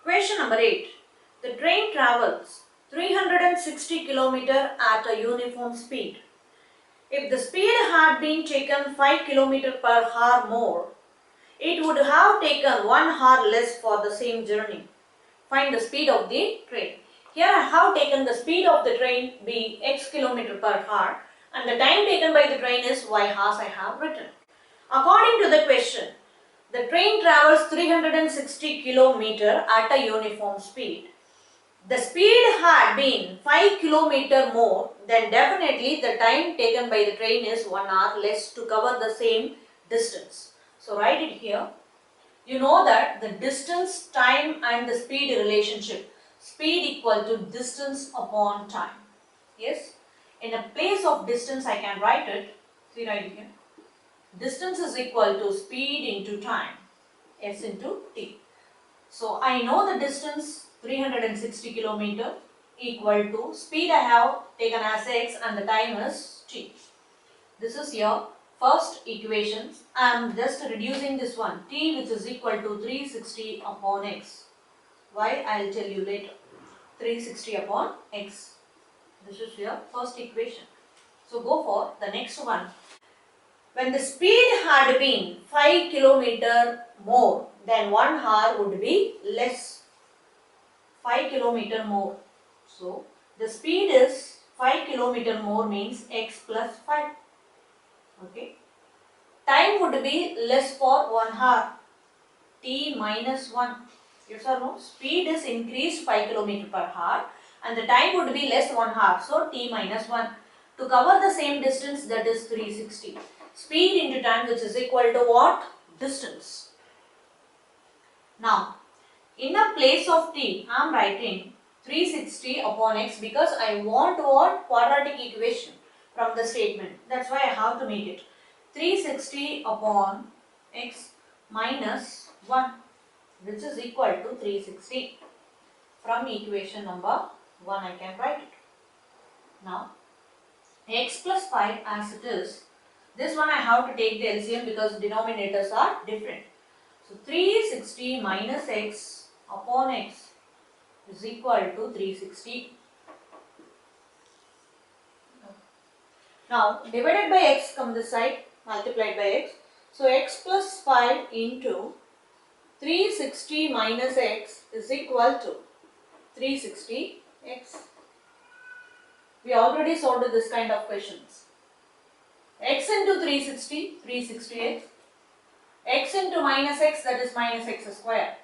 Question number 8. The train travels 360 km at a uniform speed. If the speed had been taken 5 km per hour more, it would have taken 1 hour less for the same journey. Find the speed of the train. Here I have taken the speed of the train be x km per hour and the time taken by the train is y hours I have written. According to the question, the train travels 360 km at a uniform speed. The speed had been 5 km more, then definitely the time taken by the train is 1 hour less to cover the same distance. So write it here. You know that the distance, time and the speed relationship. Speed equal to distance upon time. Yes. In a place of distance I can write it. See right here. Distance is equal to speed into time. S into T. So I know the distance 360 km equal to speed I have taken as x and the time is t. This is your first equation. I am just reducing this one t which is equal to 360 upon x. Why I will tell you later. 360 upon x. This is your first equation. So go for the next one. When the speed had been 5 km more, then 1 hour would be less. 5 km more. So the speed is 5 km more means x plus 5. Okay. Time would be less for 1 hour. T minus 1. Yes or no? Speed is increased 5 km per hour and the time would be less 1 hour. So T minus 1. To cover the same distance, that is 360. Speed into time, which is equal to what? Distance. Now, in the place of t, I am writing 360 upon x because I want what? Quadratic equation from the statement. That's why I have to make it. 360 upon x minus 1, which is equal to 360. From equation number 1 I can write it. Now, x plus 5 as it is. This one I have to take the LCM because denominators are different. So 360 minus x upon x is equal to 360. Now divided by x come this side, multiplied by x. So x plus 5 into 360 minus x is equal to 360x. We already solved this kind of questions. X into 360, 360x. X into minus x, that is minus x square.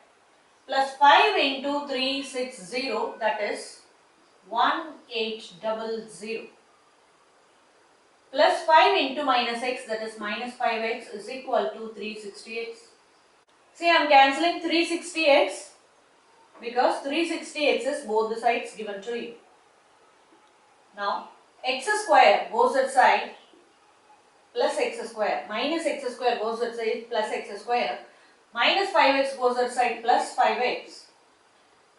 Plus 5 into 360, that is 1800. Plus 5 into minus x, that is minus 5x is equal to 360x. See, I am cancelling 360x because 360x is both the sides given to you. Now, x square goes that side plus x square, minus x square goes that side plus x square, minus 5x goes that side plus 5x,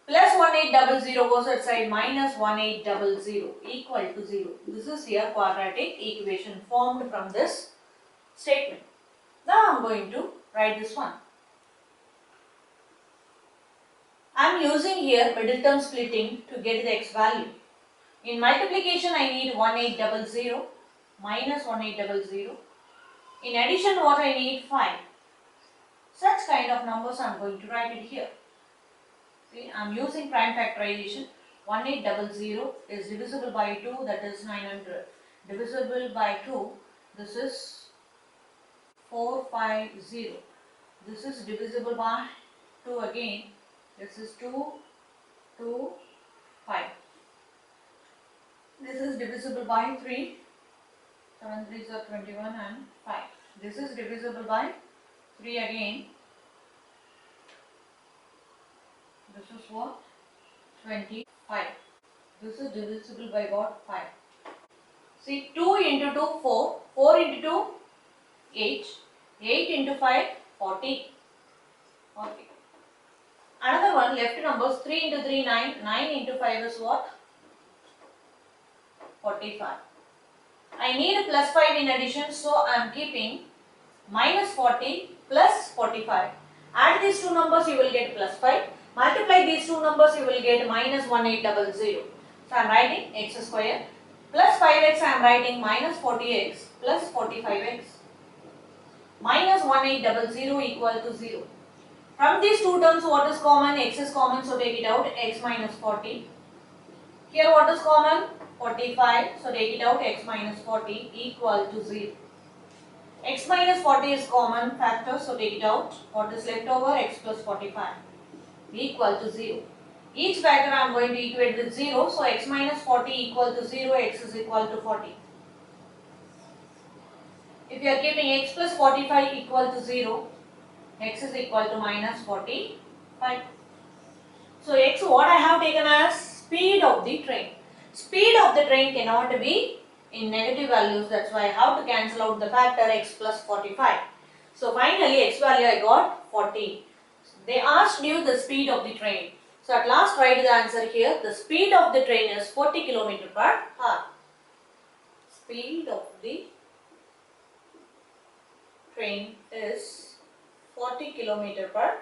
plus 1800 goes that side minus 1800 equal to 0. This is your quadratic equation formed from this statement. Now I am going to write this one. I am using here middle term splitting to get the x value. In multiplication I need 1800 minus 1800. In addition what I need 5. Such kind of numbers I am going to write it here. See, I am using prime factorization. 1800 is divisible by 2, that is 900. Divisible by 2, this is 450. This is divisible by 2 again. This is 2, 2, 5. This is divisible by 3. 7 3s are 21 and 5. This is divisible by 3 again. This is what? 25. This is divisible by what? 5. See, 2 into 2, 4. 4 into 2, 8. 8 into 5, 40. Okay. Another one, left numbers, 3 into 3, 9. 9 into 5 is what? 45. I need a plus 5 in addition, so I am keeping minus 40 plus 45. Add these two numbers, you will get plus 5. Multiply these two numbers, you will get minus 1800. So I am writing x square plus 5x, I am writing minus 40x plus 45x. Minus 1800 equal to 0. From these two terms, what is common? X is common, so take it out. X minus 40. Here what is common? 45, so take it out. X minus 40 equal to 0. X minus 40 is common factor, so take it out. What is left over? X plus 45 equal to 0. Each factor I am going to equate with 0, so x minus 40 equal to 0, x is equal to 40. If you are keeping x plus 45 equal to 0, x is equal to minus 45. So x, what I have taken as speed of the train. Speed of the train cannot be in negative values, that's why I have to cancel out the factor x plus 45. So finally x value I got 40. They asked you the speed of the train. So at last write the answer here. The speed of the train is 40 km per hour. Speed of the train is 40 km per